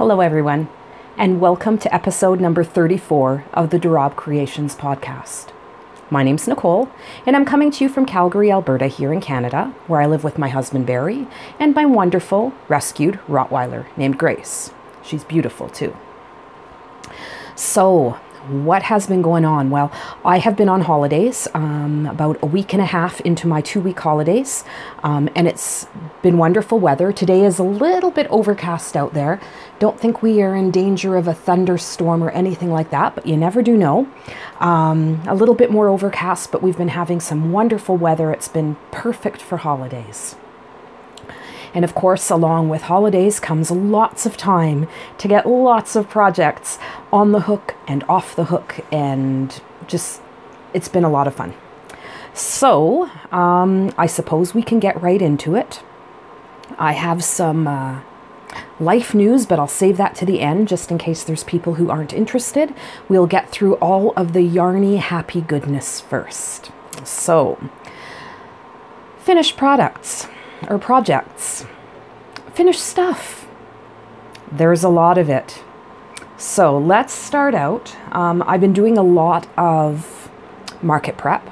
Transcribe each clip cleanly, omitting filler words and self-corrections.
Hello everyone, and welcome to episode number 34 of the Rabe Creations podcast. My name's Nicole, and I'm coming to you from Calgary, Alberta, here in Canada, where I live with my husband Barry and my wonderful rescued Rottweiler named Grace. She's beautiful too. So, what has been going on? Well, I have been on holidays, about a week and a half into my 2-week holidays, and it's been wonderful weather. Today is a little bit overcast out there. Don't think we are in danger of a thunderstorm or anything like that, but you never do know. A little bit more overcast, but we've been having some wonderful weather. It's been perfect for holidays. And of course, along with holidays comes lots of time to get lots of projects on the hook and off the hook, and just, it's been a lot of fun. So, I suppose we can get right into it. I have some life news, but I'll save that to the end just in case there's people who aren't interested. We'll get through all of the yarny happy goodness first. So, finished products. Or projects. Finished stuff. There's a lot of it. So let's start out. I've been doing a lot of market prep.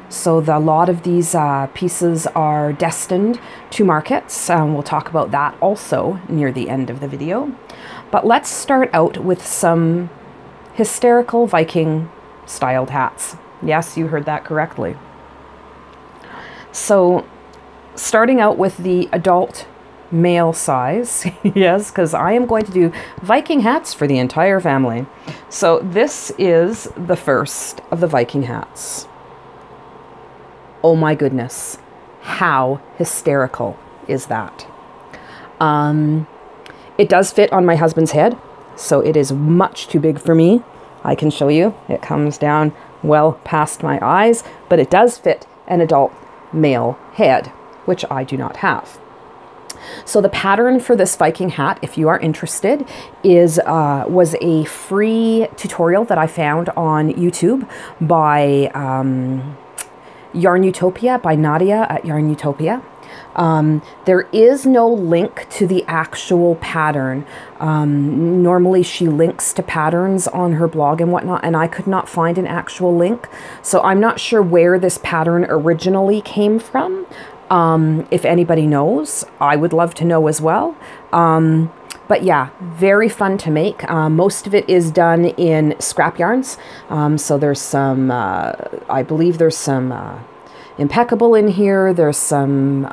So a lot of these pieces are destined to markets. We'll talk about that also near the end of the video. But let's start out with some hysterical Viking styled hats. Yes, you heard that correctly. So starting out with the adult male size, yes, because I am going to do Viking hats for the entire family. So this is the first of the Viking hats. Oh my goodness, how hysterical is that? It does fit on my husband's head, so it is much too big for me. I can show you, it comes down well past my eyes, but it does fit an adult male head, which I do not have. So the pattern for this Viking hat, if you are interested, was a free tutorial that I found on YouTube by Yarnutopia, by Nadia at Yarnutopia. There is no link to the actual pattern. Normally she links to patterns on her blog and whatnot, and I could not find an actual link. So I'm not sure where this pattern originally came from. If anybody knows, I would love to know as well. But yeah, very fun to make. Most of it is done in scrap yarns. So there's some, I believe there's some Impeccable in here. There's some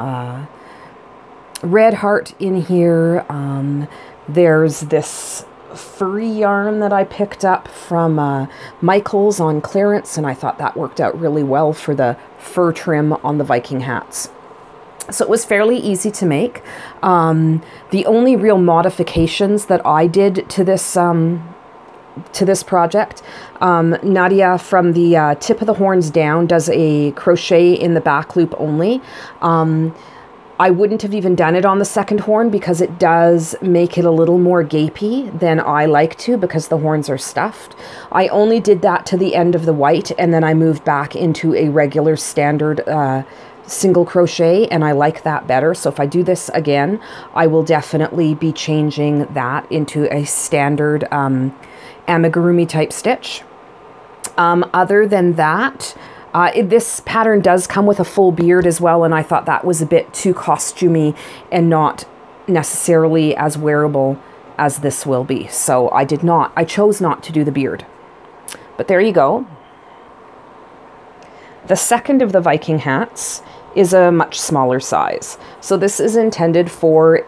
Red Heart in here. There's this free yarn that I picked up from Michael's on clearance, and I thought that worked out really well for the fur trim on the Viking hats. So it was fairly easy to make. The only real modifications that I did to this project, Nadia from the tip of the horns down does a crochet in the back loop only. I wouldn't have even done it on the second horn because it does make it a little more gapey than I like to because the horns are stuffed. I only did that to the end of the white, and then I moved back into a regular standard single crochet, and I like that better. So if I do this again, I will definitely be changing that into a standard amigurumi type stitch. Other than that, this pattern does come with a full beard as well, and I thought that was a bit too costumey and not necessarily as wearable as this will be. So I chose not to do the beard. But there you go. The second of the Viking hats is a much smaller size. So this is intended for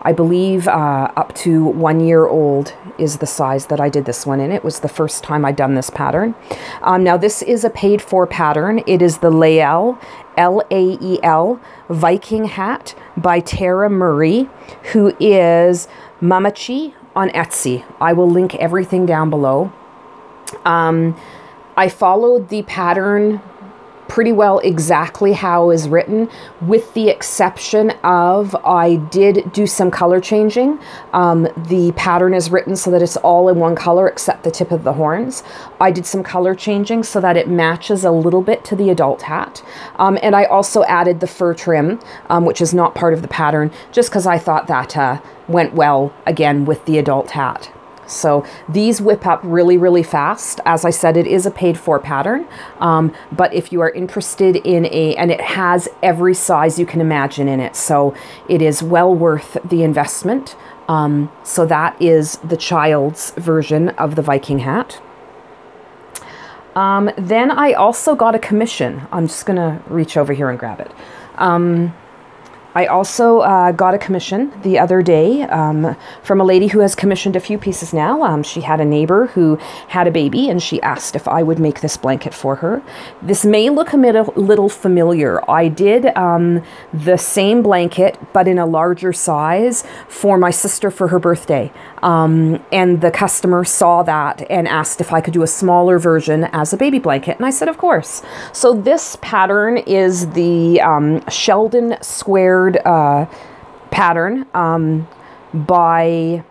I believe up to 1 year old is the size that I did this one in. It was the first time I'd done this pattern. Now this is a paid for pattern. It is the Lael, L-A-E-L, Viking hat by Tara Murray, who is Mamachee on Etsy. I will link everything down below. I followed the pattern pretty well exactly how is written, with the exception of I did do some color changing. The pattern is written so that it's all in one color except the tip of the horns. I did some color changing so that it matches a little bit to the adult hat. And I also added the fur trim, which is not part of the pattern, just because I thought that went well again with the adult hat. So these whip up really, really fast. As I said, it is a paid for pattern, but if you are interested in and it has every size you can imagine in it, so it is well worth the investment. So that is the child's version of the Viking hat. Then I also got a commission. I'm just gonna reach over here and grab it. I also got a commission the other day from a lady who has commissioned a few pieces now. She had a neighbor who had a baby, and she asked if I would make this blanket for her. This may look a little familiar. I did the same blanket, but in a larger size for my sister for her birthday. And the customer saw that and asked if I could do a smaller version as a baby blanket. And I said, of course. So this pattern is the Sheldon Squared pattern by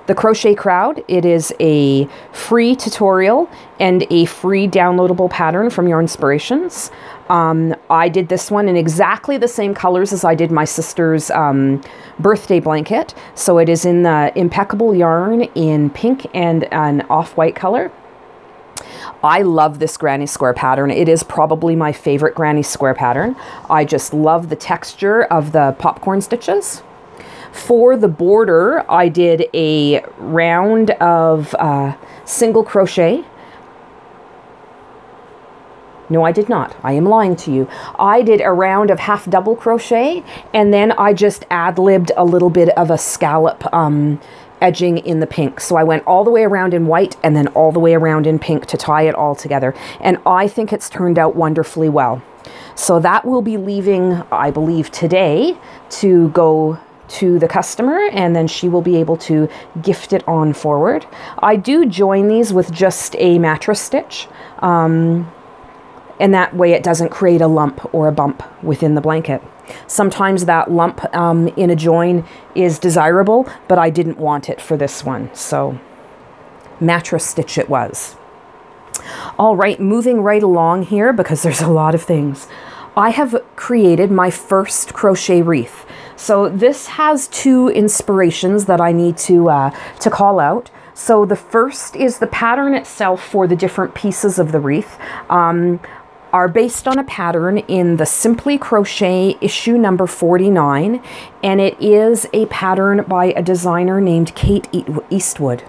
the Crochet Crowd. It is a free tutorial and a free downloadable pattern from Yarnspirations. I did this one in exactly the same colors as I did my sister's birthday blanket. So it is in the impeccable yarn in pink and an off-white color. I love this granny square pattern. It is probably my favorite granny square pattern. I just love the texture of the popcorn stitches. For the border, I did a round of single crochet. No, I did not. I am lying to you. I did a round of half double crochet, and then I just ad-libbed a little bit of a scallop edging in the pink. So I went all the way around in white and then all the way around in pink to tie it all together. And I think it's turned out wonderfully well. So that will be leaving, I believe, today to go to the customer, and then she will be able to gift it on forward. I do join these with just a mattress stitch. And that way it doesn't create a lump or a bump within the blanket. Sometimes that lump in a join is desirable, but I didn't want it for this one. So mattress stitch it was. All right, moving right along here because there's a lot of things. I have created my first crochet wreath. So this has two inspirations that I need to call out. So the first is the pattern itself for the different pieces of the wreath. Are based on a pattern in the Simply Crochet issue number 49, and it is a pattern by a designer named Kate Eastwood.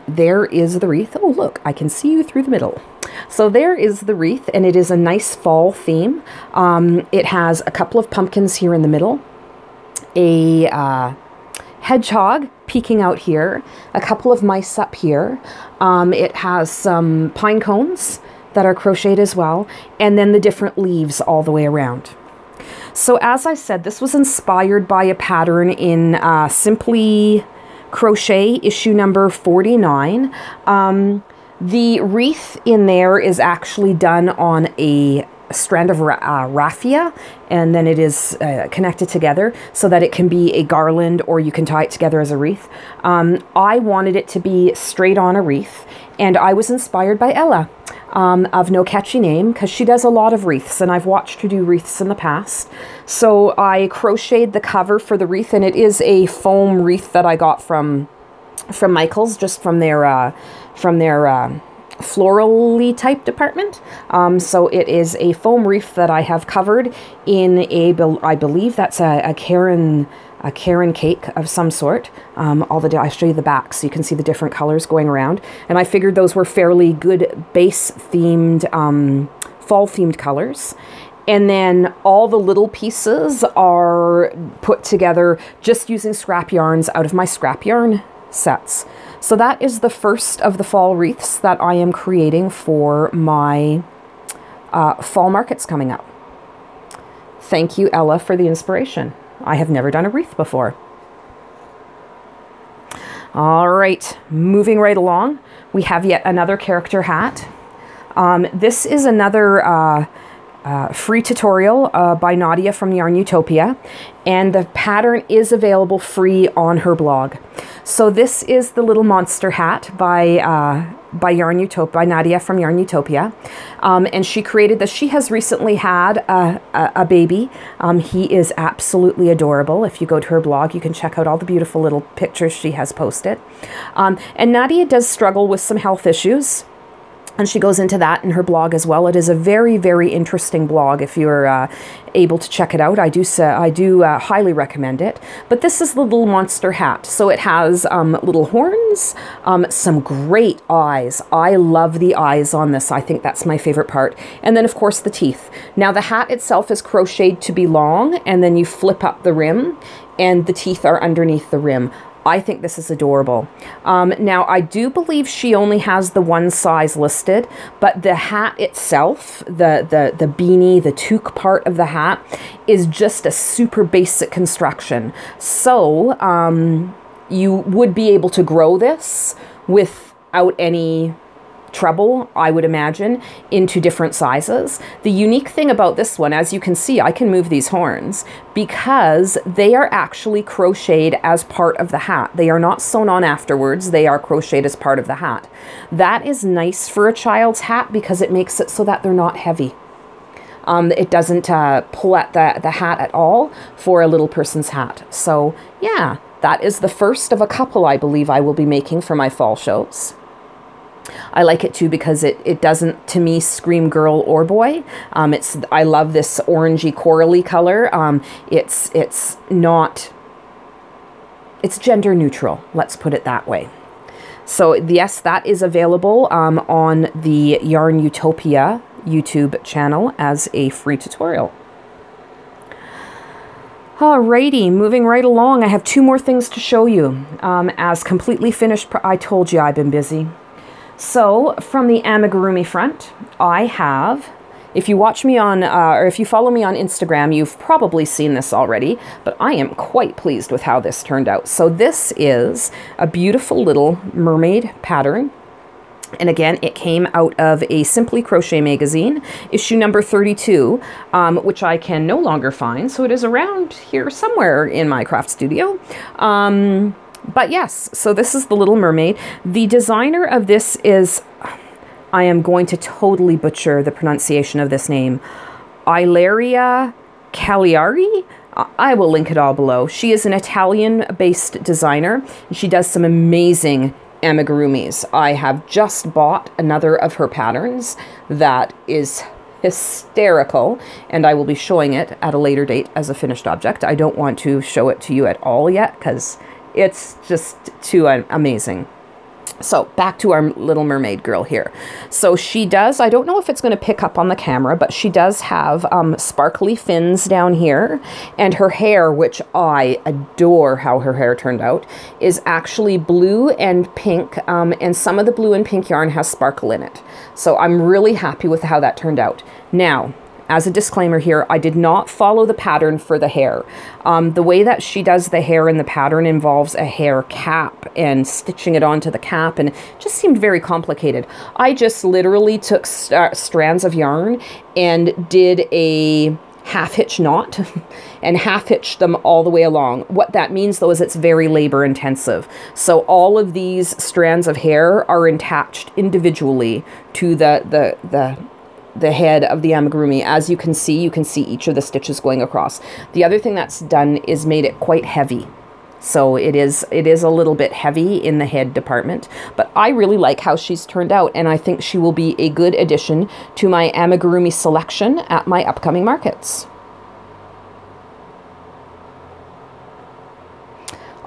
There is the wreath. Oh, look, I can see you through the middle. So there is the wreath, and it is a nice fall theme. It has a couple of pumpkins here in the middle, a hedgehog peeking out here, a couple of mice up here. It has some pine cones that are crocheted as well, and then the different leaves all the way around. So as I said, this was inspired by a pattern in Simply Crochet issue number 49. The wreath in there is actually done on a strand of raffia, and then it is connected together so that it can be a garland, or you can tie it together as a wreath. I wanted it to be straight on a wreath, and I was inspired by Ella of No Catchy Name, because she does a lot of wreaths, and I've watched her do wreaths in the past. So I crocheted the cover for the wreath, and it is a foam wreath that I got from Michael's, just from their floral-y type department. So it is a foam wreath that I have covered in I believe that's a Karen cake of some sort. I'll show you the back so you can see the different colors going around. And I figured those were fairly good base-themed, fall-themed colors. And then all the little pieces are put together just using scrap yarns out of my scrap yarn sets. So that is the first of the fall wreaths that I am creating for my fall markets coming up. Thank you, Ella, for the inspiration. I have never done a wreath before. All right, moving right along, we have yet another character hat. This is another free tutorial by Nadia from Yarnutopia, and the pattern is available free on her blog. So this is the little monster hat by Nadia from Yarnutopia, and she created this. She has recently had a baby. He is absolutely adorable. If you go to her blog, you can check out all the beautiful little pictures she has posted. And Nadia does struggle with some health issues, and she goes into that in her blog as well. It is a very, very interesting blog. If you're able to check it out, I do highly recommend it. But this is the little monster hat. So it has little horns, some great eyes. I love the eyes on this. I think that's my favorite part. And then, of course, the teeth. Now, the hat itself is crocheted to be long, and then you flip up the rim, and the teeth are underneath the rim. I think this is adorable. Now, I do believe she only has the one size listed, but the hat itself, the beanie, the toque part of the hat, is just a super basic construction. So you would be able to grow this without any trouble, I would imagine, into different sizes. The unique thing about this one, as you can see, I can move these horns because they are actually crocheted as part of the hat. They are not sewn on afterwards. They are crocheted as part of the hat. That is nice for a child's hat because it makes it so that they're not heavy. It doesn't pull at the hat at all for a little person's hat. So yeah, that is the first of a couple I believe I will be making for my fall shows. I like it too because it doesn't, to me, scream girl or boy. I love this orangey corally color. It's gender neutral. Let's put it that way. So yes, that is available on the Yarnutopia YouTube channel as a free tutorial. Alrighty, moving right along. I have two more things to show you. As completely finished, I told you I've been busy. So from the amigurumi front, I have, if you watch me on, or if you follow me on Instagram, you've probably seen this already, but I am quite pleased with how this turned out. So this is a beautiful little mermaid pattern. And again, it came out of a Simply Crochet magazine, issue number 32, which I can no longer find. So it is around here somewhere in my craft studio. But yes, so this is the Little Mermaid. The designer of this is, I am going to totally butcher the pronunciation of this name, Ilaria Caliri. I will link it all below. She is an Italian-based designer, and she does some amazing amigurumis. I have just bought another of her patterns that is hysterical, and I will be showing it at a later date as a finished object. I don't want to show it to you at all yet because it's just too amazing. So back to our Little Mermaid girl here. So she does, I don't know if it's going to pick up on the camera, but she does have sparkly fins down here, and her hair, which I adore how her hair turned out, is actually blue and pink, and some of the blue and pink yarn has sparkle in it. So I'm really happy with how that turned out. Now, as a disclaimer here, I did not follow the pattern for the hair. The way that she does the hair in the pattern involves a hair cap and stitching it onto the cap, and it just seemed very complicated. I just literally took strands of yarn and did a half hitch knot and half hitched them all the way along. What that means though is it's very labor intensive. So all of these strands of hair are attached individually to the head of the amigurumi. As you can see each of the stitches going across. The other thing that's done is made it quite heavy. So it is a little bit heavy in the head department, but I really like how she's turned out, and I think she will be a good addition to my amigurumi selection at my upcoming markets.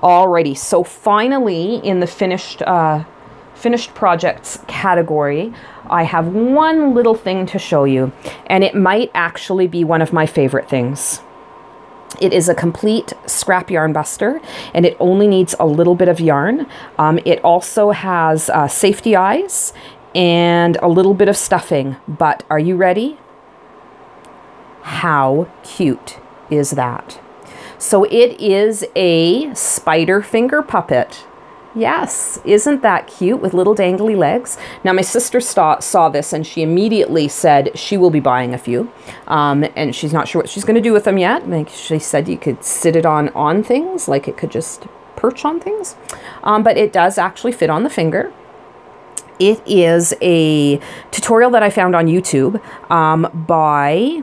Alrighty, so finally in the finished projects category, I have one little thing to show you, and it might actually be one of my favorite things. It is a complete scrap yarn buster, and it only needs a little bit of yarn. It also has safety eyes and a little bit of stuffing, but are you ready? How cute is that? So it is a spider finger puppet Yes, isn't that cute with little dangly legs? Now my sister saw this and she immediately said she will be buying a few, and she's not sure what she's going to do with them yet. Like she said, you could sit it on things, like it could just perch on things, but it does actually fit on the finger. It is a tutorial that I found on YouTube by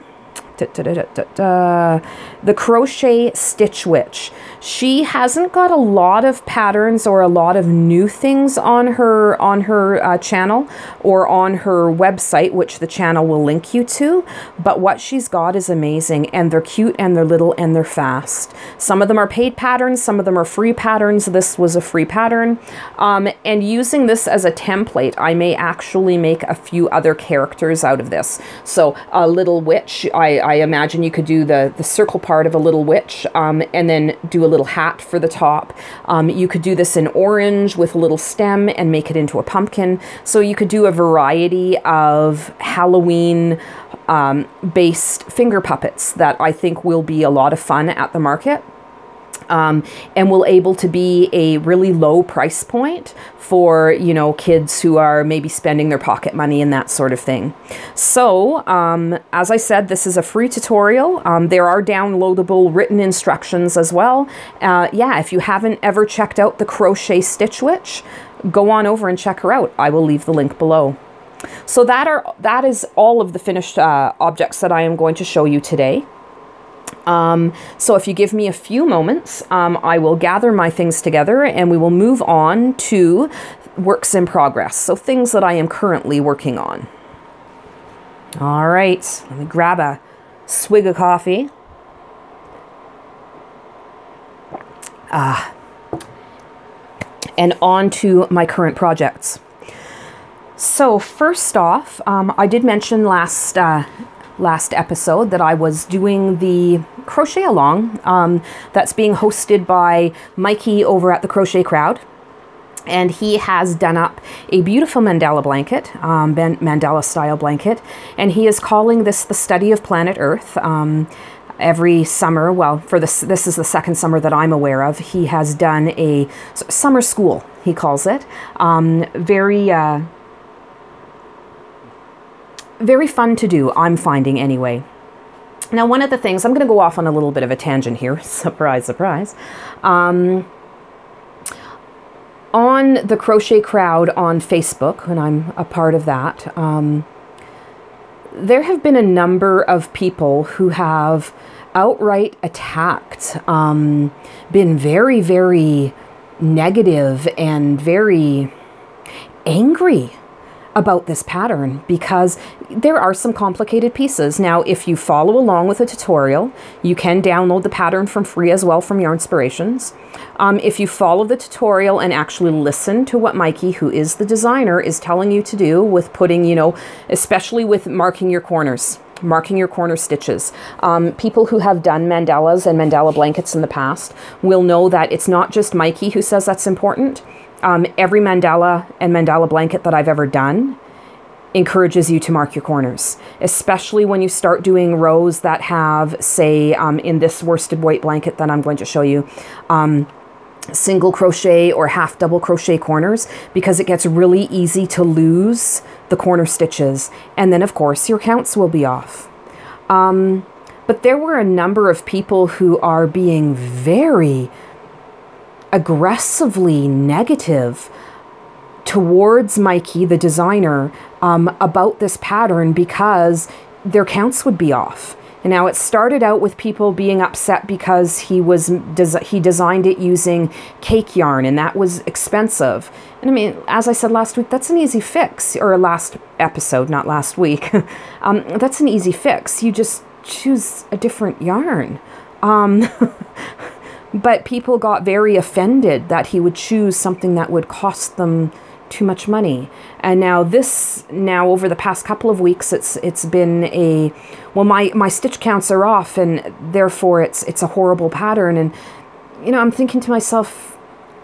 the Crochet Stitch Witch. She hasn't got a lot of patterns or a lot of new things on her channel or on her website, which the channel will link you to, but what she's got is amazing, and they're cute and they're little and they're fast. Some of them are paid patterns, some of them are free patterns. This was a free pattern, and using this as a template, I may actually make a few other characters out of this. So a little witch, I imagine you could do the circle part of a little witch, and then do a little hat for the top. You could do this in orange with a little stem and make it into a pumpkin. So you could do a variety of Halloween based finger puppets that I think will be a lot of fun at the market. And will able to be a really low price point for, you know, kids who are maybe spending their pocket money and that sort of thing. So, as I said, this is a free tutorial. There are downloadable written instructions as well. Yeah, if you haven't ever checked out the Crochet Stitch Witch, go on over and check her out. I will leave the link below. So that is all of the finished objects that I am going to show you today. So if you give me a few moments, I will gather my things together and we will move on to works in progress. So things that I am currently working on. All right, let me grab a swig of coffee. And on to my current projects. So first off, I did mention last episode that I was doing the crochet along that's being hosted by Mikey over at the Crochet Crowd, and he has done up a beautiful mandala blanket, mandala style blanket, and he is calling this the study of planet Earth. Every summer, well, for this is the second summer that I'm aware of, he has done a summer school, he calls it. Very fun to do, I'm finding anyway. Now, one of the things, I'm going to go off on a little bit of a tangent here, surprise, surprise. On the Crochet Crowd on Facebook, and I'm a part of that, there have been a number of people who have outright attacked, been very, very negative and very angry about this pattern because there are some complicated pieces. Now, if you follow along with a tutorial, you can download the pattern from free as well from Yarnspirations. If you follow the tutorial and actually listen to what Mikey, who is the designer, is telling you to do with putting, you know, especially with marking your corners, marking your corner stitches. People who have done mandalas and mandala blankets in the past will know that it's not just Mikey who says that's important. Every mandala and mandala blanket that I've ever done encourages you to mark your corners, especially when you start doing rows that have, say, in this worsted weight blanket that I'm going to show you, single crochet or half double crochet corners, because it gets really easy to lose the corner stitches. And then, of course, your counts will be off. But there were a number of people who are being very aggressively negative towards Mikey, the designer, about this pattern because their counts would be off. And now it started out with people being upset because he designed it using cake yarn, and that was expensive. And I mean, as I said last week, that's an easy fix, or last episode, not last week. That's an easy fix. You just choose a different yarn. But people got very offended that he would choose something that would cost them too much money. And now over the past couple of weeks, it's been a, well, my stitch counts are off, and therefore it's a horrible pattern. And, you know, I'm thinking to myself,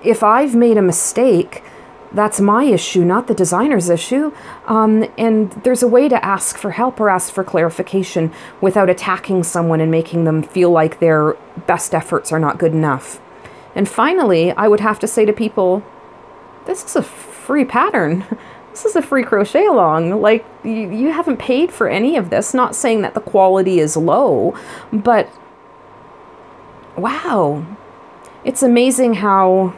if I've made a mistake, that's my issue, not the designer's issue. And there's a way to ask for help or ask for clarification without attacking someone and making them feel like their best efforts are not good enough. And finally, I would have to say to people, this is a free pattern. This is a free crochet along. Like, you haven't paid for any of this. Not saying that the quality is low, but wow. It's amazing how,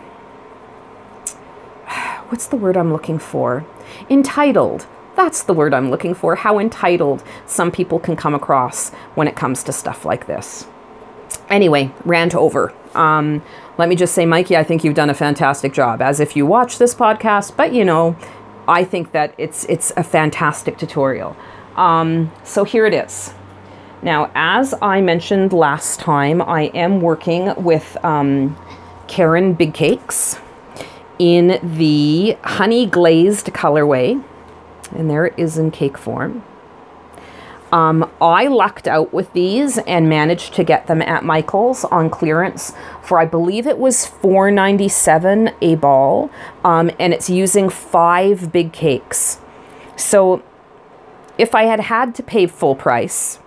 what's the word I'm looking for? Entitled. That's the word I'm looking for. How entitled some people can come across when it comes to stuff like this. Anyway, rant over. Let me just say, Mikey, I think you've done a fantastic job. As if you watch this podcast, but you know, I think that it's a fantastic tutorial. So here it is. Now, as I mentioned last time, I am working with Karen Big Cakes in the honey glazed colorway, and there it is in cake form. I lucked out with these and managed to get them at Michael's on clearance for, I believe it was $4.97 a ball, and it's using 5 big cakes. So if I had to pay full price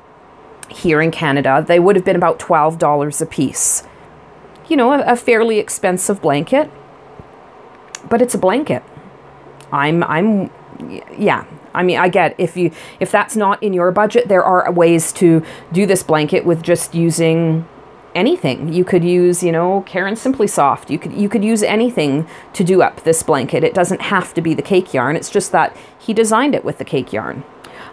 here in Canada, they would have been about $12 a piece. You know, a fairly expensive blanket, but it's a blanket. Yeah. I mean, I get if that's not in your budget, there are ways to do this blanket with just using anything. You could use, you know, Karen Simply Soft. You could use anything to do up this blanket. It doesn't have to be the cake yarn. It's just that he designed it with the cake yarn.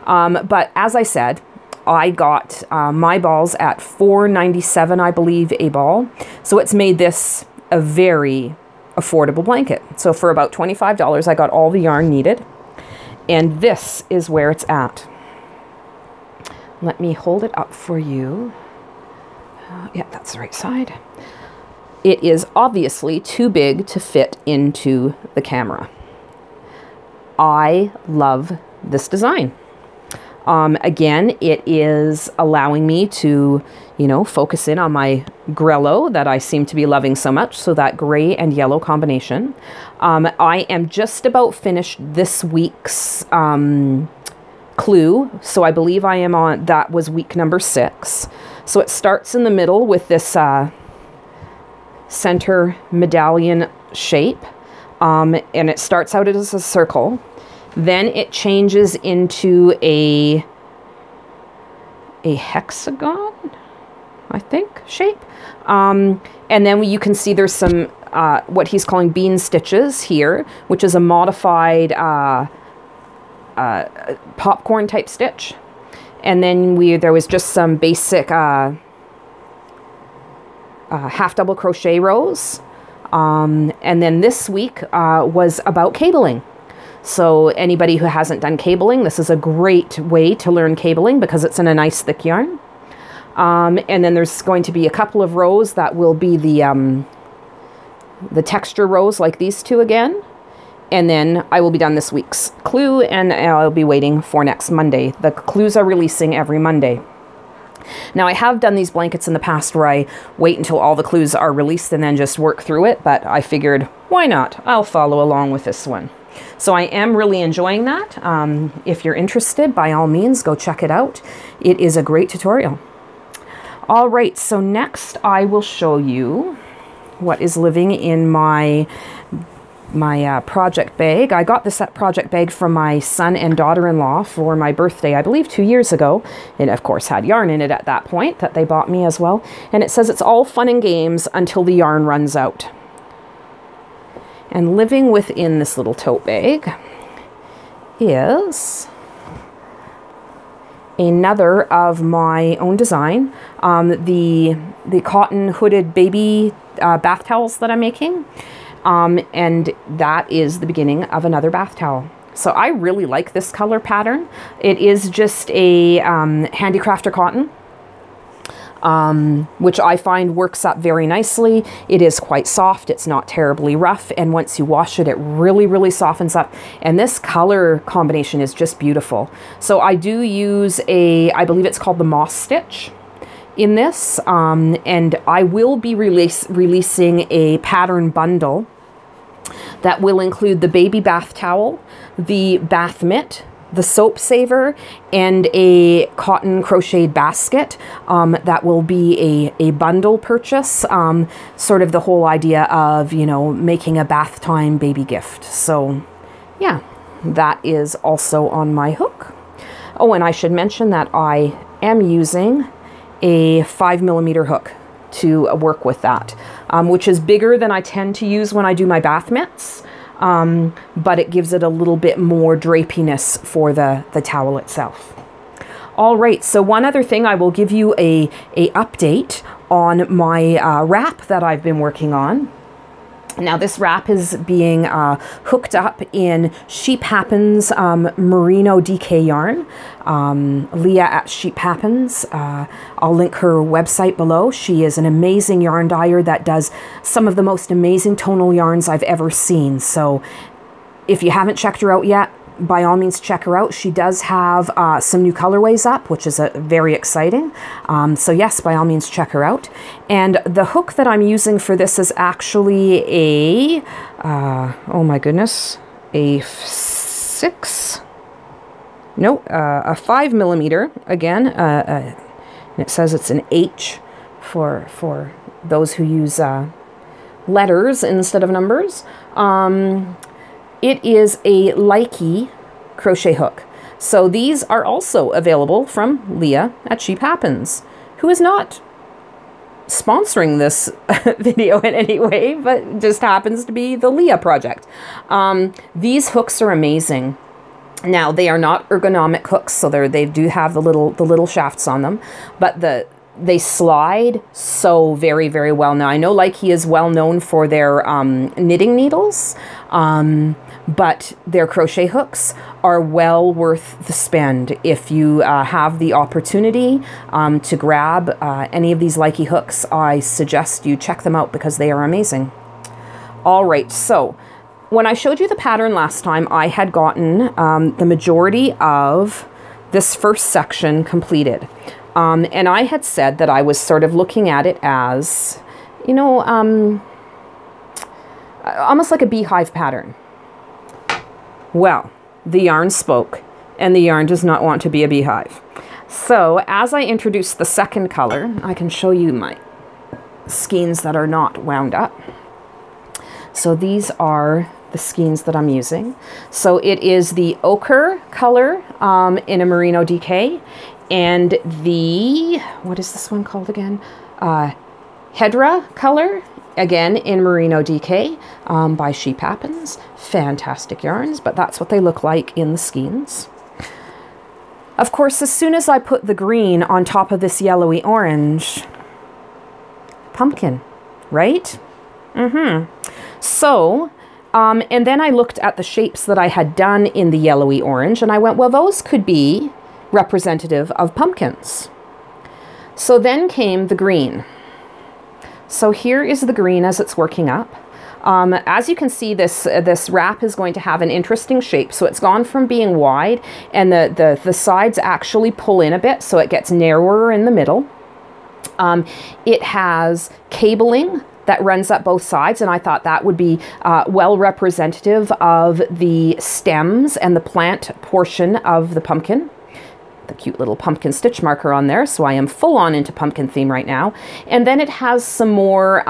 But as I said, I got my balls at $4.97, I believe, a ball. So it's made this a very affordable blanket. So for about $25, I got all the yarn needed. And this is where it's at. Let me hold it up for you. Yeah, that's the right side. It is obviously too big to fit into the camera. I love this design. Again, it is allowing me to, you know, focus in on my grello that I seem to be loving so much. So that gray and yellow combination. I am just about finished this week's clue. So I believe I am on, that was week number 6. So it starts in the middle with this center medallion shape. And it starts out as a circle. Then it changes into a hexagon, I think, shape. And then you can see there's some, what he's calling bean stitches here, which is a modified popcorn type stitch. And then there was just some basic half double crochet rows. And then this week was about cabling. So anybody who hasn't done cabling, this is a great way to learn cabling because it's in a nice thick yarn. And then there's going to be a couple of rows that will be the texture rows like these two again. And then I will be done this week's clue and I'll be waiting for next Monday. The clues are releasing every Monday. Now I have done these blankets in the past where I wait until all the clues are released and then just work through it, but I figured, why not? I'll follow along with this one. So I am really enjoying that. If you're interested, by all means, go check it out. It is a great tutorial. All right, so next I will show you what is living in my project bag. I got this project bag from my son and daughter-in-law for my birthday, I believe 2 years ago. It of course had yarn in it at that point that they bought me as well. And it says it's all fun and games until the yarn runs out. And living within this little tote bag is another of my own design, the cotton hooded baby bath towels that I'm making. And that is the beginning of another bath towel. So I really like this color pattern. It is just a handicrafter cotton, which I find works up very nicely. It is quite soft. It's not terribly rough. And once you wash it, it really, really softens up. And this color combination is just beautiful. So I do use I believe it's called the moss stitch in this. And I will be releasing a pattern bundle that will include the baby bath towel, the bath mitt, the soap saver, and a cotton crocheted basket. That will be a bundle purchase, sort of the whole idea of, you know, making a bath time baby gift. So yeah, that is also on my hook. Oh, and I should mention that I am using a 5mm hook to work with that, which is bigger than I tend to use when I do my bath mitts. But it gives it a little bit more drapiness for the towel itself. All right, so one other thing, I will give you a update on my wrap that I've been working on. Now this wrap is being hooked up in Sheep Happens Merino DK yarn. Leah at Sheep Happens. I'll link her website below. She is an amazing yarn dyer that does some of the most amazing tonal yarns I've ever seen. So if you haven't checked her out yet, by all means check her out. She does have some new colorways up, which is very exciting. So yes, by all means check her out. And the hook that I'm using for this is actually a, oh my goodness, a 5mm, again, and it says it's an H for those who use letters instead of numbers. It is a Likey crochet hook. So these are also available from Leah at Sheep Happens, who is not sponsoring this video in any way, but just happens to be the Leah project. These hooks are amazing. Now they are not ergonomic hooks, so they do have the little shafts on them, but they slide so very, very well. Now I know Likey is well known for their knitting needles, but their crochet hooks are well worth the spend. If you have the opportunity to grab any of these Likey hooks, I suggest you check them out because they are amazing. All right, so when I showed you the pattern last time, I had gotten the majority of this first section completed. And I had said that I was sort of looking at it as, you know, almost like a beehive pattern. Well, the yarn spoke, and the yarn does not want to be a beehive. So as I introduce the second color, I can show you my skeins that are not wound up. So these are the skeins that I'm using. So it is the ochre color in a merino DK, and the, what is this one called again? Hedra color, again in merino DK by Sheep Happens. Fantastic yarns, but that's what they look like in the skeins. Of course, as soon as I put the green on top of this yellowy orange, pumpkin, right? So, and then I looked at the shapes that I had done in the yellowy orange, and I went, well, those could be representative of pumpkins. So then came the green. So here is the green as it's working up. As you can see, this wrap is going to have an interesting shape. So it's gone from being wide, and the sides actually pull in a bit, so it gets narrower in the middle. It has cabling that runs up both sides, and I thought that would be well representative of the stems and the plant portion of the pumpkin. The cute little pumpkin stitch marker on there, so I am full on into pumpkin theme right now. And then it has some more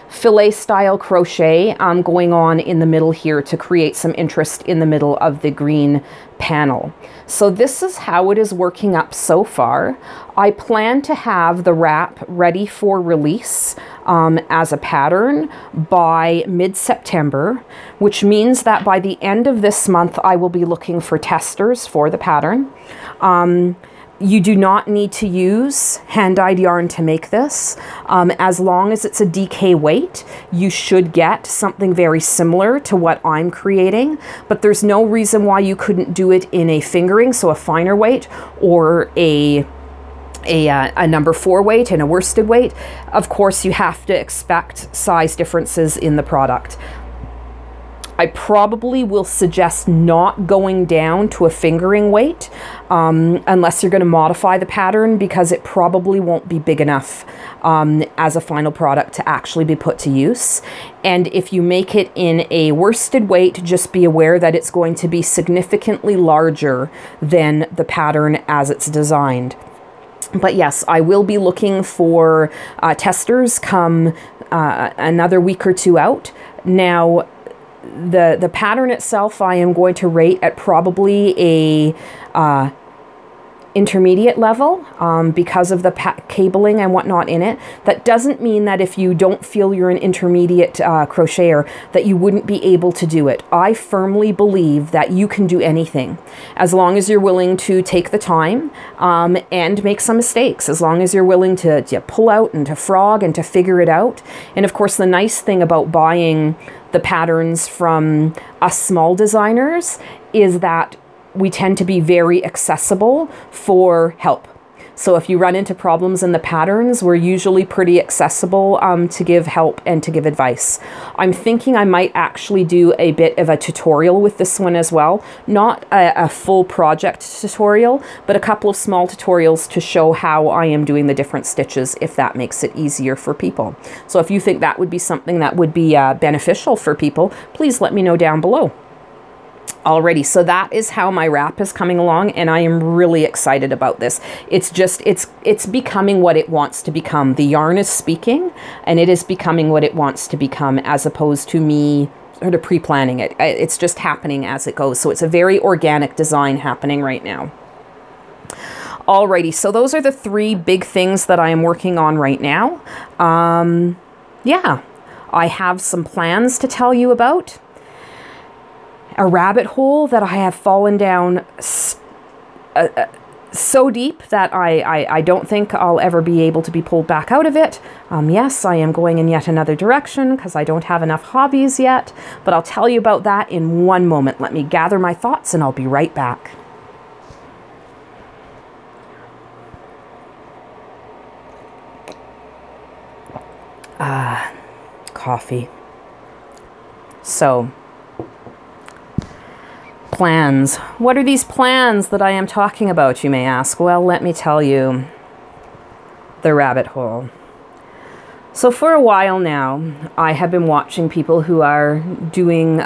filet style crochet going on in the middle here to create some interest in the middle of the green panel. So this is how it is working up so far. I plan to have the wrap ready for release as a pattern by mid-September, which means that by the end of this month, I will be looking for testers for the pattern. You do not need to use hand-dyed yarn to make this. As long as it's a DK weight, you should get something very similar to what I'm creating, but there's no reason why you couldn't do it in a fingering, so a finer weight, or a number 4 weight and a worsted weight. Of course, you have to expect size differences in the product. I probably will suggest not going down to a fingering weight unless you're going to modify the pattern, because it probably won't be big enough as a final product to actually be put to use. And if you make it in a worsted weight, just be aware that it's going to be significantly larger than the pattern as it's designed. But yes, I will be looking for testers come another week or two out. Now, the pattern itself, I am going to rate at probably a intermediate level because of the cabling and whatnot in it. That doesn't mean that if you don't feel you're an intermediate crocheter that you wouldn't be able to do it. I firmly believe that you can do anything as long as you're willing to take the time and make some mistakes, as long as you're willing to pull out and to frog and to figure it out. And of course, the nice thing about buying the patterns from us small designers is that we tend to be very accessible for help. So if you run into problems in the patterns, we're usually pretty accessible to give help and to give advice. I'm thinking I might actually do a bit of a tutorial with this one as well. Not a full project tutorial, but a couple of small tutorials to show how I am doing the different stitches, if that makes it easier for people. So if you think that would be something that would be beneficial for people, please let me know down below. Alrighty, so that is how my wrap is coming along, and I am really excited about this. It's just, it's becoming what it wants to become. The yarn is speaking, and it is becoming what it wants to become, as opposed to me sort of pre-planning it. It's just happening as it goes. So it's a very organic design happening right now. Alrighty, so those are the three big things that I am working on right now. Yeah, I have some plans to tell you about. A rabbit hole that I have fallen down so deep that I don't think I'll ever be able to be pulled back out of it. Yes, I am going in yet another direction because I don't have enough hobbies yet, but I'll tell you about that in one moment. Let me gather my thoughts and I'll be right back. Coffee. So, plans. What are these plans that I am talking about, you may ask? Well, let me tell you. The rabbit hole. So for a while now, I have been watching people who are doing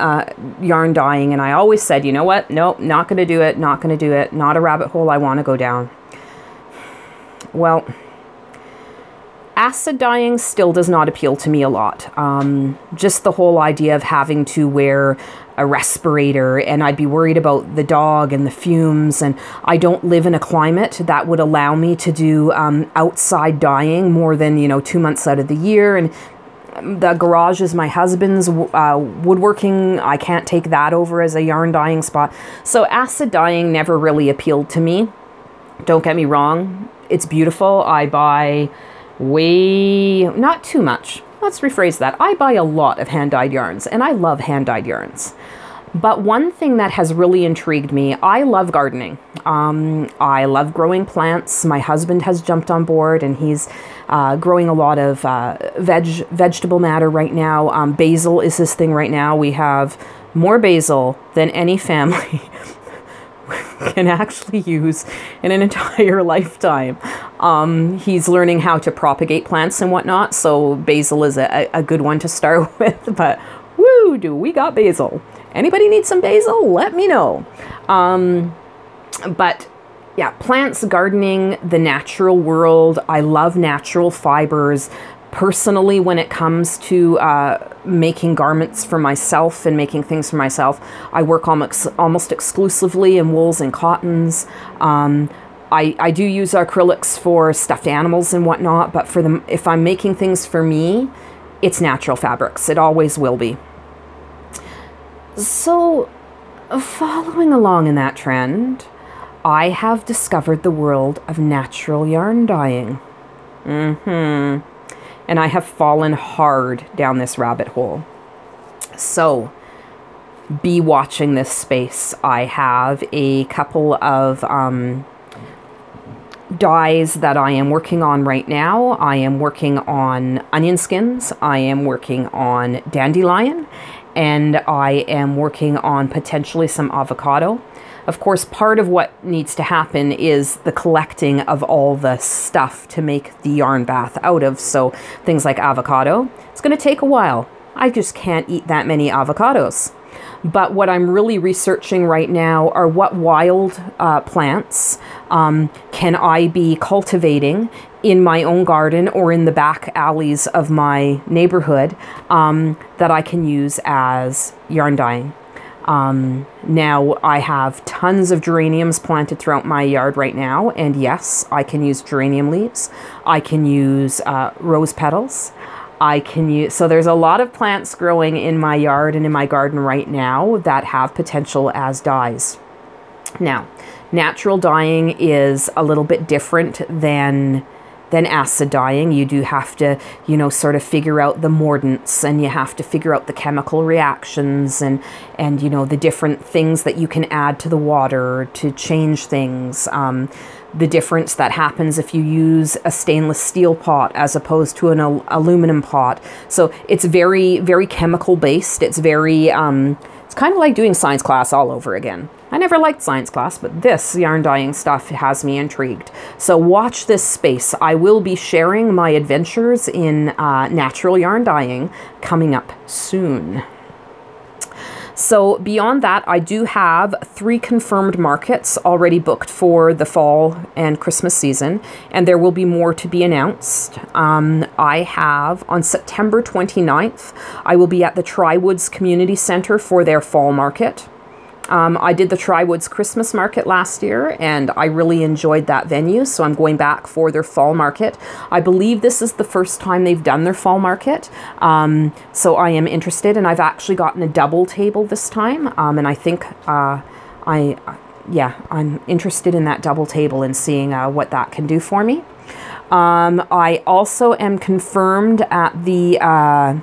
yarn dyeing, and I always said, you know what? Nope, not going to do it, not going to do it. Not a rabbit hole I want to go down. Well, acid dyeing still does not appeal to me a lot. Just the whole idea of having to wear a respirator, and I'd be worried about the dog and the fumes, and I don't live in a climate that would allow me to do outside dyeing more than 2 months out of the year. And the garage is my husband's woodworking. I can't take that over as a yarn dyeing spot. So acid dyeing never really appealed to me. Don't get me wrong, it's beautiful. I buy not too much. Let's rephrase that. I buy a lot of hand-dyed yarns, and I love hand-dyed yarns. But one thing that has really intrigued me, I love gardening. I love growing plants. My husband has jumped on board, and he's growing a lot of vegetable matter right now. Basil is his thing right now. We have more basil than any family can actually use in an entire lifetime. He's learning how to propagate plants and whatnot, so basil is a good one to start with, but woo, do we got basil. Anybody need some basil? Let me know. But yeah, plants, gardening, the natural world. I love natural fibers. Personally, when it comes to making garments for myself and making things for myself, I work almost exclusively in wools and cottons. I do use acrylics for stuffed animals and whatnot, but if I'm making things for me, it's natural fabrics. It always will be. So, following along in that trend, I have discovered the world of natural yarn dyeing. And I have fallen hard down this rabbit hole. So, be watching this space. I have a couple of dyes that I am working on right now. I am working on onion skins. I am working on dandelion. and I am working on potentially some avocado. Of course, part of what needs to happen is the collecting of all the stuff to make the yarn bath out of. So things like avocado, it's going to take a while. I just can't eat that many avocados. But what I'm really researching right now are what wild plants can I be cultivating in my own garden or in the back alleys of my neighborhood that I can use as yarn dyeing. Now I have tons of geraniums planted throughout my yard right now, and yes, I can use geranium leaves. I can use rose petals. I can use, so there's a lot of plants growing in my yard and in my garden right now that have potential as dyes. Now, natural dyeing is a little bit different than acid dyeing. You do have to, you know, sort of figure out the mordants, and you have to figure out the chemical reactions and you know, the different things that you can add to the water to change things. The difference that happens if you use a stainless steel pot as opposed to an aluminum pot. So it's very, very chemical based. It's very, it's kind of like doing science class all over again. I never liked science class, but this yarn dyeing stuff has me intrigued. So watch this space. I will be sharing my adventures in natural yarn dyeing coming up soon. So beyond that, I do have 3 confirmed markets already booked for the fall and Christmas season, and there will be more to be announced. I have, on September 29th, I will be at the Trywoods Community Center for their fall market. I did the Trywoods Christmas market last year, and I really enjoyed that venue, so I'm going back for their fall market. I believe this is the first time they've done their fall market, so I am interested, and I've actually gotten a double table this time, and I think yeah, I'm interested in that double table and seeing what that can do for me. I also am confirmed at the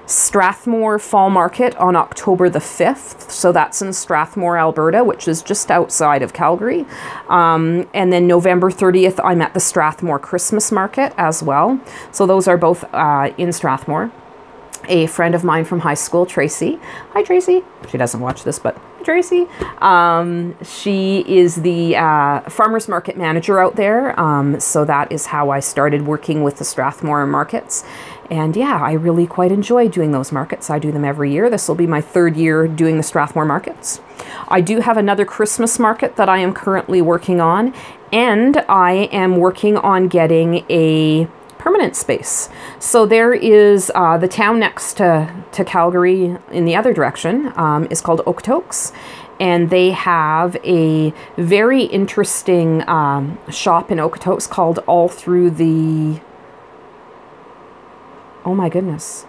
Strathmore Fall Market on October the 5th. So that's in Strathmore, Alberta, which is just outside of Calgary. And then November 30th, I'm at the Strathmore Christmas Market as well. So those are both in Strathmore. A friend of mine from high school, Tracy. Hi, Tracy. She doesn't watch this, but Tracy. She is the farmers market manager out there. So that is how I started working with the Strathmore markets. And yeah, I really quite enjoy doing those markets. I do them every year. This will be my 3rd year doing the Strathmore markets. I do have another Christmas market that I am currently working on, and I am working on getting a permanent space. So there is the town next to Calgary in the other direction is called Okotoks, and they have a very interesting shop in Okotoks called All Through the... Oh my goodness.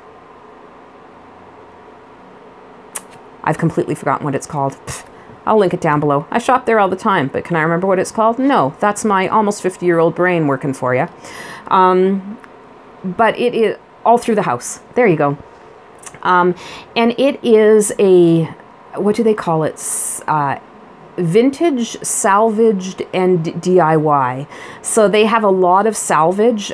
I've completely forgotten what it's called. Pfft, I'll link it down below. I shop there all the time, but can I remember what it's called? No, that's my almost 50-year-old brain working for you. But it is All Through the House. There you go. And it is a, what do they call it? Vintage, salvaged, and DIY. So they have a lot of salvage.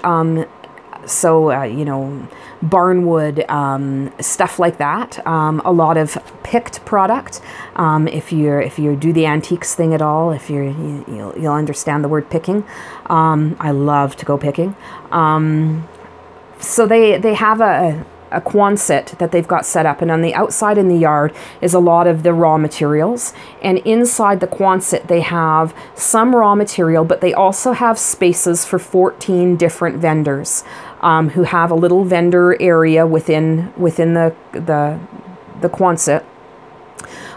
So, you know, barnwood, stuff like that. A lot of picked product. If you do the antiques thing at all, if you'll understand the word picking. I love to go picking. So they have a Quonset that they've got set up, and on the outside in the yard is a lot of the raw materials, and inside the Quonset they have some raw material, but they also have spaces for 14 different vendors who have a little vendor area within the Quonset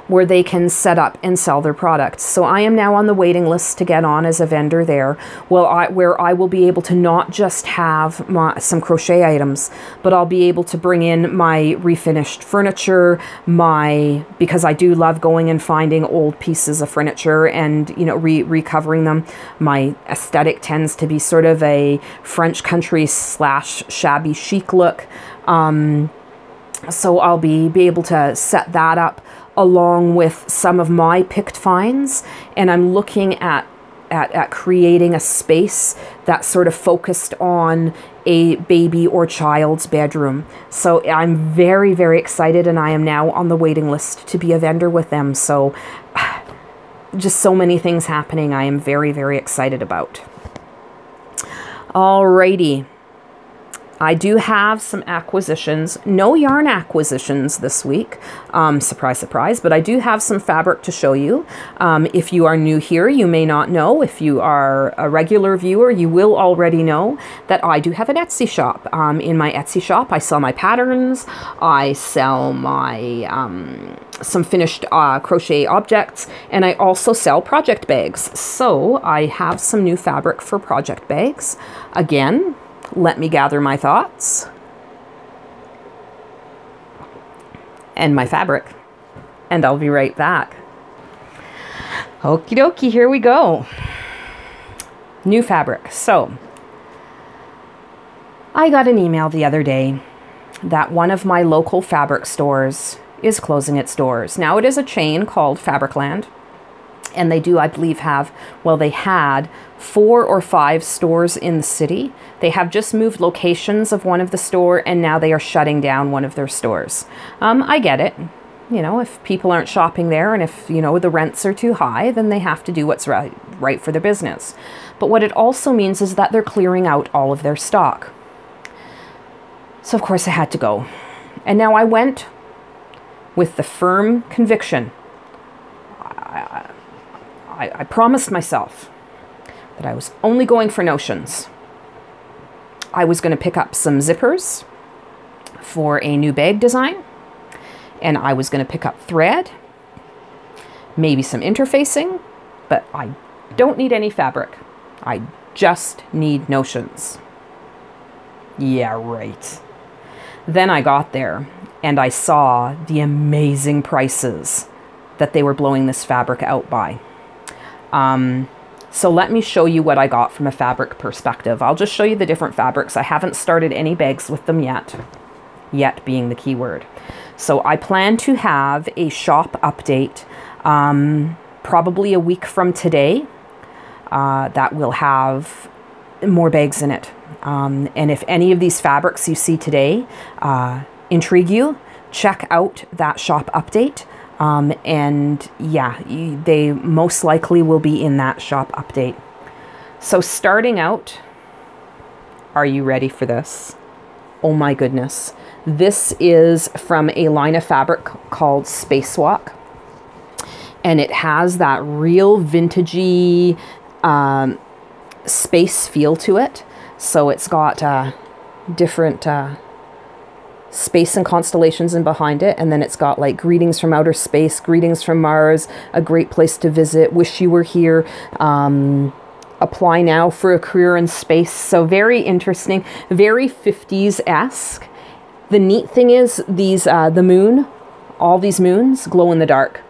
where they can set up and sell their products. So I am now on the waiting list to get on as a vendor there, where I will be able to not just have some crochet items, but I'll be able to bring in my refinished furniture, because I do love going and finding old pieces of furniture and, you know, recovering them. My aesthetic tends to be sort of a French country / shabby chic look. So I'll be able to set that up along with some of my picked finds, and I'm looking at at creating a space that's sort of focused on a baby or child's bedroom. So I'm very, very excited, and I am now on the waiting list to be a vendor with them. So just so many things happening I am very, very excited about. Alrighty. I do have some acquisitions, no yarn acquisitions this week, surprise, surprise, but I do have some fabric to show you. If you are new here, you may not know. If you are a regular viewer, you will already know that I do have an Etsy shop. In my Etsy shop, I sell my patterns, I sell my some finished crochet objects, and I also sell project bags. So I have some new fabric for project bags. Again, let me gather my thoughts and my fabric, and I'll be right back. Okie dokie, here we go. New fabric. So I got an email the other day that one of my local fabric stores is closing its doors. Now, it is a chain called Fabricland, and they do, I believe, have, well, they had 4 or 5 stores in the city. They have just moved locations of one of the store, and now they are shutting down one of their stores. I get it. You know, if people aren't shopping there, and if, you know, the rents are too high, then they have to do what's right for their business. But what it also means is that they're clearing out all of their stock. So, of course, I had to go. And now I went with the firm conviction. I promised myself that I was only going for notions. I was going to pick up some zippers for a new bag design, and I was going to pick up thread, maybe some interfacing, but I don't need any fabric. I just need notions. Yeah, right. Then I got there and I saw the amazing prices that they were blowing this fabric out by. So let me show you what I got from a fabric perspective. I'll just show you the different fabrics. I haven't started any bags with them yet. Yet being the key word. So I plan to have a shop update probably a week from today that will have more bags in it. And if any of these fabrics you see today intrigue you, check out that shop update. And yeah, they most likely will be in that shop update. So starting out, are you ready for this? Oh my goodness. This is from a line of fabric called Spacewalk. And it has that real vintagey space feel to it. So it's got different space and constellations in behind it, and then it's got like greetings from outer space, greetings from Mars, a great place to visit, wish you were here, apply now for a career in space. So very interesting, very 50s-esque. The neat thing is these the moon, all these moons glow in the dark.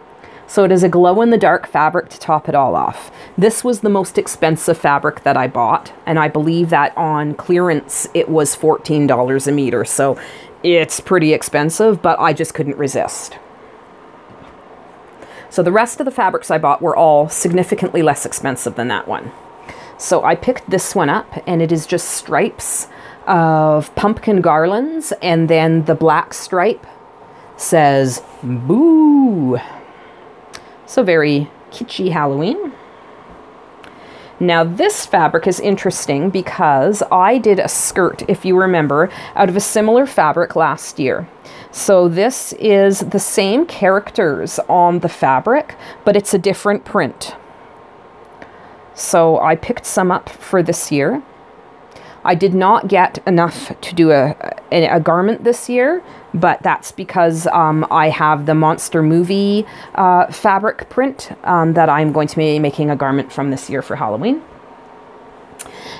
So it is a glow-in-the-dark fabric to top it all off. This was the most expensive fabric that I bought, and I believe that on clearance it was $14 a meter. So it's pretty expensive, but I just couldn't resist. So the rest of the fabrics I bought were all significantly less expensive than that one. So I picked this one up, and it is just stripes of pumpkin garlands, and then the black stripe says boo. So very kitschy Halloween. Now this fabric is interesting because I did a skirt, if you remember, out of a similar fabric last year. So this is the same characters on the fabric, but it's a different print. So I picked some up for this year. I did not get enough to do a garment this year, but that's because I have the Monster Movie fabric print that I'm going to be making a garment from this year for Halloween.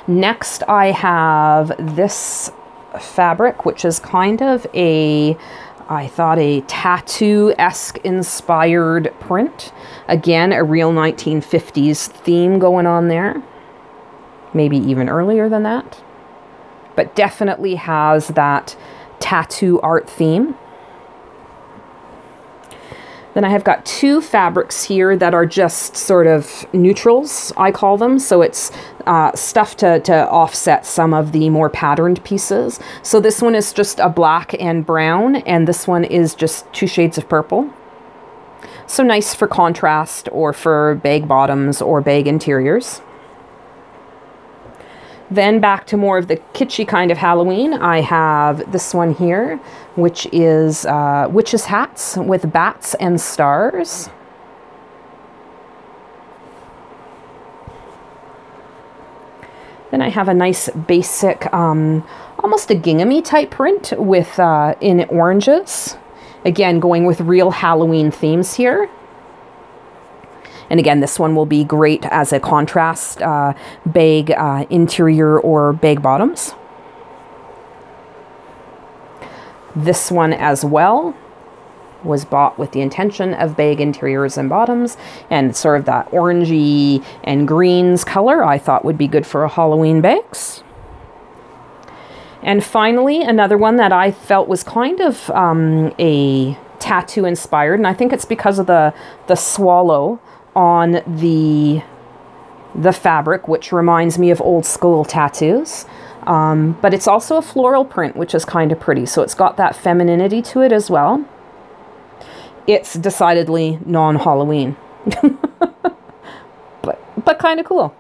Next, I have this fabric, which is kind of I thought a tattoo-esque inspired print. Again, a real 1950s theme going on there. Maybe even earlier than that. But definitely has that tattoo art theme. Then I have got two fabrics here that are just sort of neutrals, I call them. So it's stuff to offset some of the more patterned pieces. So this one is just a black and brown, and this one is just 2 shades of purple. So nice for contrast or for bag bottoms or bag interiors. Then back to more of the kitschy kind of Halloween, I have this one here, which is witches' hats with bats and stars. Then I have a nice basic, almost a gingham-y type print with in oranges. Again, going with real Halloween themes here. And again, this one will be great as a contrast bag interior or bag bottoms. This one as well was bought with the intention of bag interiors and bottoms, and sort of that orangey and greens color I thought would be good for a Halloween bags. And finally, another one that I felt was kind of a tattoo inspired, and I think it's because of the swallow on the fabric, which reminds me of old school tattoos. But it's also a floral print, which is kind of pretty. So it's got that femininity to it as well. It's decidedly non-Halloween, but kind of cool.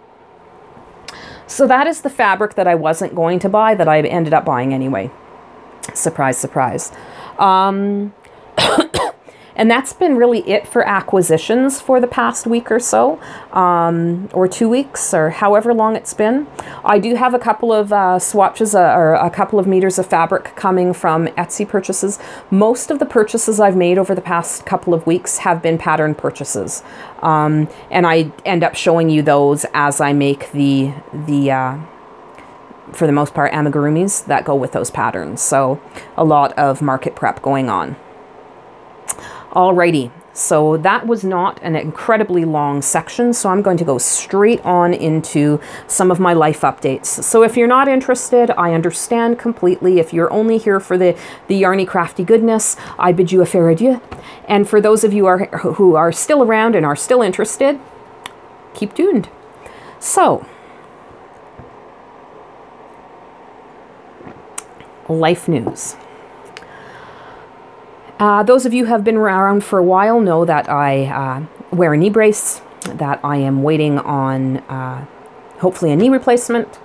So that is the fabric that I wasn't going to buy that I ended up buying anyway. Surprise, surprise. And that's been really it for acquisitions for the past week or so, or 2 weeks, or however long it's been. I do have a couple of swatches or a couple of meters of fabric coming from Etsy purchases. Most of the purchases I've made over the past couple of weeks have been pattern purchases. And I end up showing you those as I make the for the most part, amigurumis that go with those patterns. So a lot of market prep going on. Alrighty, so that was not an incredibly long section, so I'm going to go straight on into some of my life updates. So if you're not interested, I understand completely. If you're only here for the yarny crafty goodness, I bid you a fair adieu. And for those of you who are still around and are still interested, keep tuned. So, life news. Those of you who have been around for a while know that I wear a knee brace, that I am waiting on hopefully a knee replacement,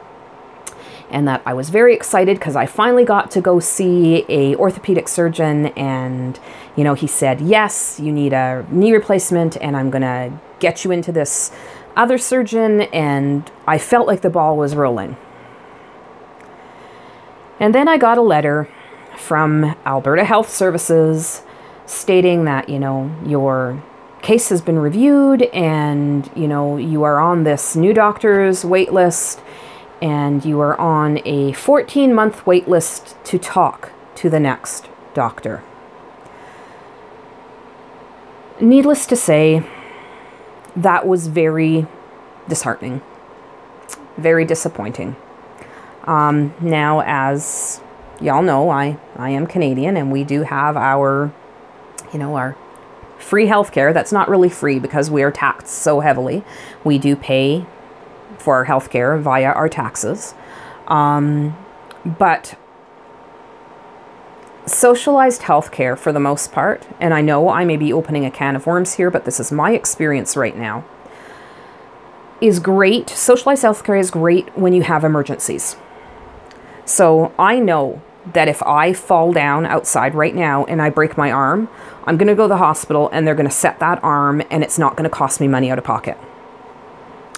and that I was very excited because I finally got to go see a orthopedic surgeon, and you know, he said, yes, you need a knee replacement and I'm gonna get you into this other surgeon, and I felt like the ball was rolling. And then I got a letter from Alberta Health Services stating that, you know, your case has been reviewed and, you know, you are on this new doctor's wait list and you are on a 14-month wait list to talk to the next doctor. Needless to say, that was very disheartening, very disappointing. Now, as y'all know, I am Canadian, and we do have our, you know, our free healthcare. That's not really free because we are taxed so heavily. We do pay for our healthcare via our taxes. But socialized healthcare, for the most part, and I know I may be opening a can of worms here, but this is my experience right now, is great. Socialized healthcare is great when you have emergencies. So I know that if I fall down outside right now and I break my arm, I'm going to go to the hospital and they're going to set that arm and it's not going to cost me money out of pocket.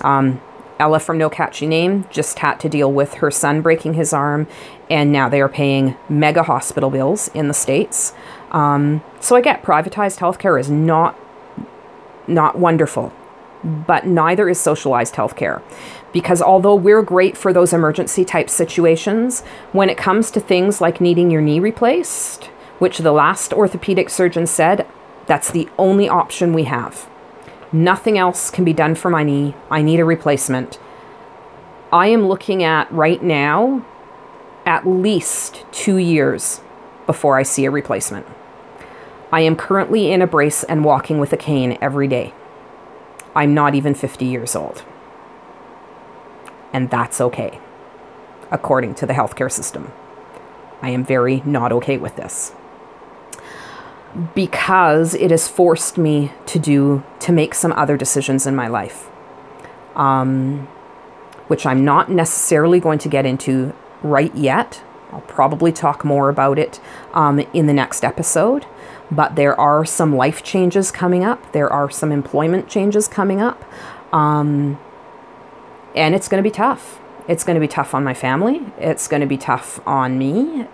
Ella from No Catchy Name just had to deal with her son breaking his arm, and now they are paying mega hospital bills in the States. So I get privatized healthcare is not wonderful, but neither is socialized healthcare. Because although we're great for those emergency type situations, when it comes to things like needing your knee replaced, which the last orthopedic surgeon said, that's the only option we have. Nothing else can be done for my knee. I need a replacement. I am looking at right now at least 2 years before I see a replacement. I am currently in a brace and walking with a cane every day. I'm not even 50 years old. And that's okay, according to the healthcare system. I am very not okay with this, because it has forced me to make some other decisions in my life, which I'm not necessarily going to get into right yet. I'll probably talk more about it in the next episode, but there are some life changes coming up. There are some employment changes coming up, and it's going to be tough. It's going to be tough on my family. It's going to be tough on me.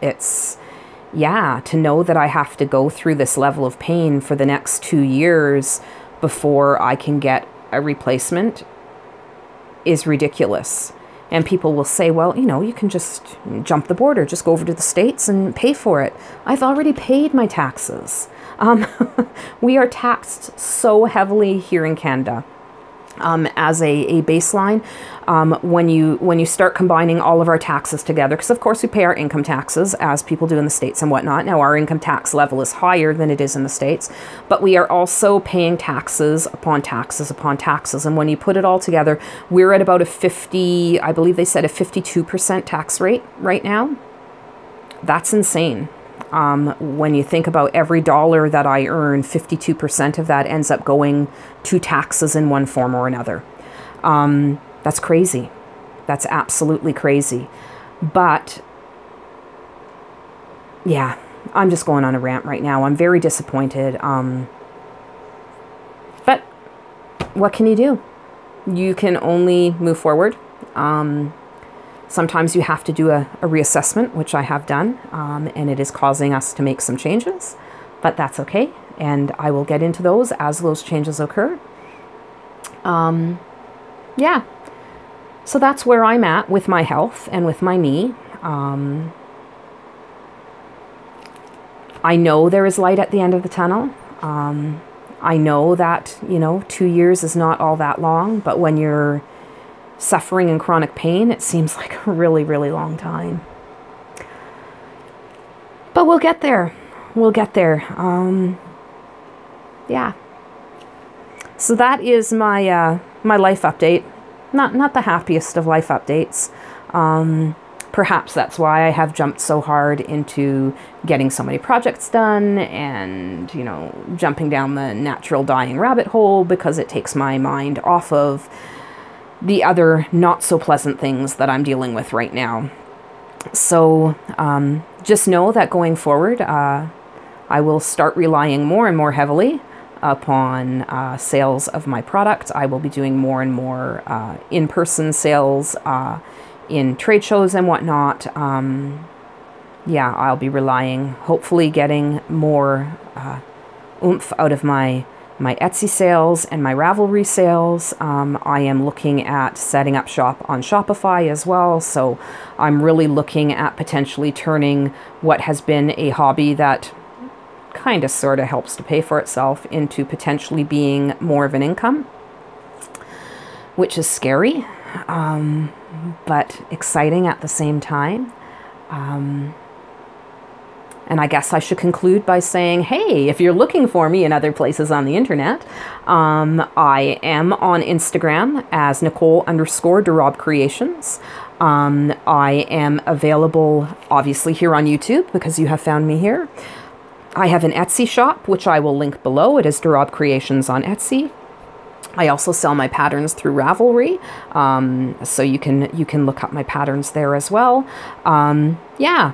Yeah, to know that I have to go through this level of pain for the next 2 years before I can get a replacement is ridiculous. And people will say, well, you know, you can just jump the border, just go over to the States and pay for it. I've already paid my taxes. We are taxed so heavily here in Canada. As a baseline, when you start combining all of our taxes together, because of course we pay our income taxes as people do in the States and whatnot. Now our income tax level is higher than it is in the States, but we are also paying taxes upon taxes upon taxes. And when you put it all together, we're at about I believe they said a 52% tax rate right now. That's insane. When you think about every dollar that I earn, 52% of that ends up going to taxes in one form or another. That's crazy. That's absolutely crazy. But yeah, I'm just going on a rant right now. I'm very disappointed. But what can you do? You can only move forward. Sometimes you have to do a reassessment, which I have done, and it is causing us to make some changes, but that's okay. And I will get into those as those changes occur. Yeah, so that's where I'm at with my health and with my knee. I know there is light at the end of the tunnel. I know that, 2 years is not all that long, but when you're suffering in chronic pain, it seems like a really, really long time. But we'll get there. We'll get there. Yeah. So that is my my life update. Not the happiest of life updates. Perhaps that's why I have jumped so hard into getting so many projects done and, jumping down the natural dying rabbit hole, because it takes my mind off of the other not so pleasant things that I'm dealing with right now. So just know that going forward, I will start relying more and more heavily upon sales of my product. I will be doing more and more in-person sales in trade shows and whatnot. Yeah, I'll be relying, hopefully getting more oomph out of my Etsy sales and my Ravelry sales. I am looking at setting up shop on Shopify as well. So I'm really looking at potentially turning what has been a hobby that kind of sort of helps to pay for itself into potentially being more of an income, which is scary, but exciting at the same time. And I guess I should conclude by saying, hey, if you're looking for me in other places on the internet, I am on Instagram as Nicole_Rabe Creations. I am available, obviously, here on YouTube, because you have found me here. I have an Etsy shop, which I will link below. It is Rabe Creations on Etsy. I also sell my patterns through Ravelry, so you can look up my patterns there as well. Yeah.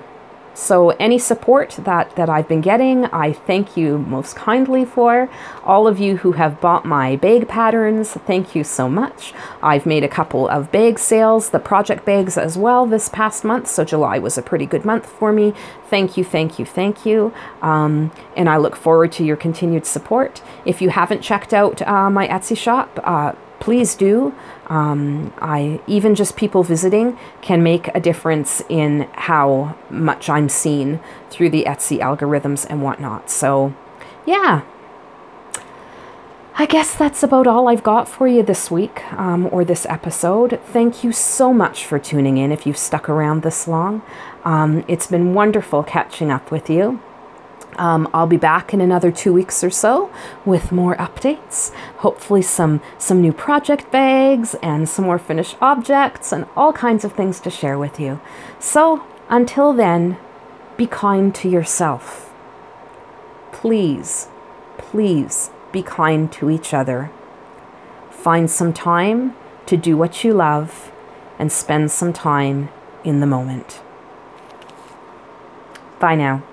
So any support that I've been getting, I thank you most kindly for. All of you who have bought my bag patterns, thank you so much. I've made a couple of bag sales, the project bags as well, this past month. So July was a pretty good month for me. Thank you, thank you, thank you. And I look forward to your continued support. If you haven't checked out my Etsy shop, please do. Even just people visiting can make a difference in how much I'm seen through the Etsy algorithms and whatnot. So yeah, I guess that's about all I've got for you this week, or this episode. Thank you so much for tuning in if you've stuck around this long. It's been wonderful catching up with you. I'll be back in another 2 weeks or so with more updates, hopefully some new project bags and some more finished objects and all kinds of things to share with you. So until then, be kind to yourself. Please, please be kind to each other. Find some time to do what you love and spend some time in the moment. Bye now.